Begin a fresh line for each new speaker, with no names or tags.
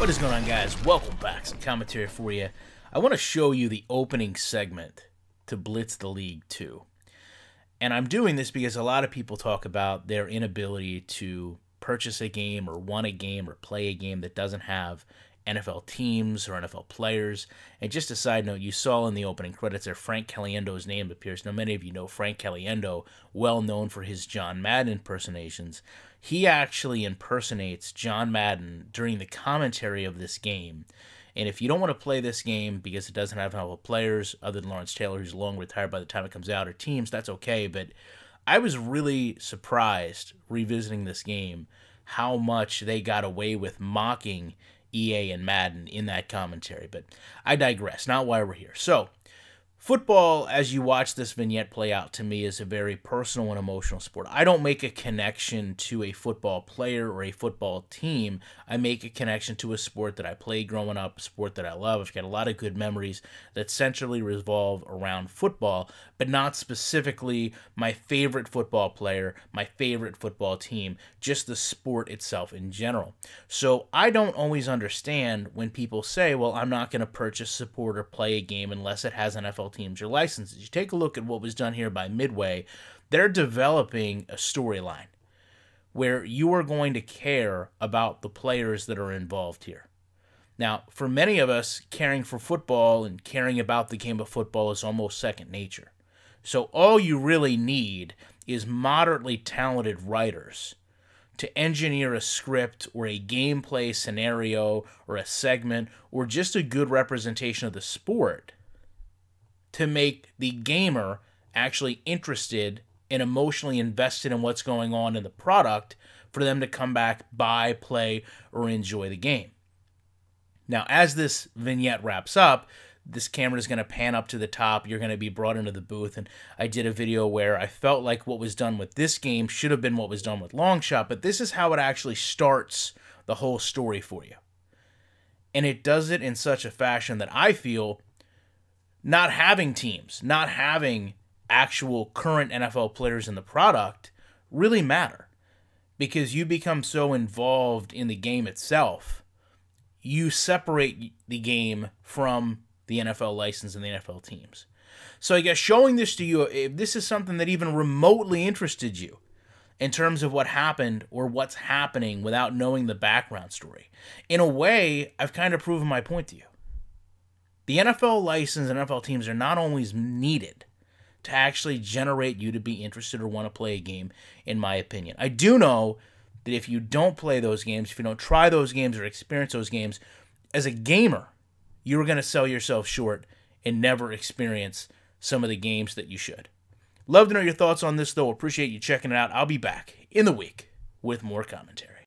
What is going on, guys? Welcome back. Some commentary for you. I want to show you the opening segment to Blitz the League 2. And I'm doing this because a lot of people talk about their inability to purchase a game or want a game or play a game that doesn't have NFL teams or NFL players. And just a side note, you saw in the opening credits there Frank Caliendo's name appears. Now, many of you know Frank Caliendo, well known for his John Madden impersonations. He actually impersonates John Madden during the commentary of this game. And if you don't want to play this game because it doesn't have NFL players other than Lawrence Taylor, who's long retired by the time it comes out, or teams, that's okay. But I was really surprised revisiting this game how much they got away with mocking EA and Madden in that commentary. But I digress, not why we're here. So, football, as you watch this vignette play out, to me is a very personal and emotional sport. I don't make a connection to a football player or a football team. I make a connection to a sport that I played growing up, a sport that I love. I've got a lot of good memories that centrally revolve around football, but not specifically my favorite football player, my favorite football team, just the sport itself in general. So I don't always understand when people say, well, I'm not going to purchase, support, or play a game unless it has NFL teams or licenses. You take a look at what was done here by Midway. They're developing a storyline where you are going to care about the players that are involved here. Now, for many of us, caring for football and caring about the game of football is almost second nature. So all you really need is moderately talented writers to engineer a script or a gameplay scenario or a segment or just a good representation of the sport to make the gamer actually interested and emotionally invested in what's going on in the product for them to come back, buy, play, or enjoy the game. Now, as this vignette wraps up, this camera is going to pan up to the top. You're going to be brought into the booth, and I did a video where I felt like what was done with this game should have been what was done with Longshot, but this is how it actually starts the whole story for you. And it does it in such a fashion that I feel not having teams, not having actual current NFL players in the product really matter, because you become so involved in the game itself, you separate the game from the NFL license and the NFL teams. So I guess showing this to you, if this is something that even remotely interested you in terms of what happened or what's happening without knowing the background story, in a way, I've kind of proven my point to you. The NFL license and NFL teams are not always needed to actually generate you to be interested or want to play a game, in my opinion. I do know that if you don't play those games, if you don't try those games or experience those games, as a gamer, you're going to sell yourself short and never experience some of the games that you should. Love to know your thoughts on this, though. Appreciate you checking it out. I'll be back in the week with more commentary.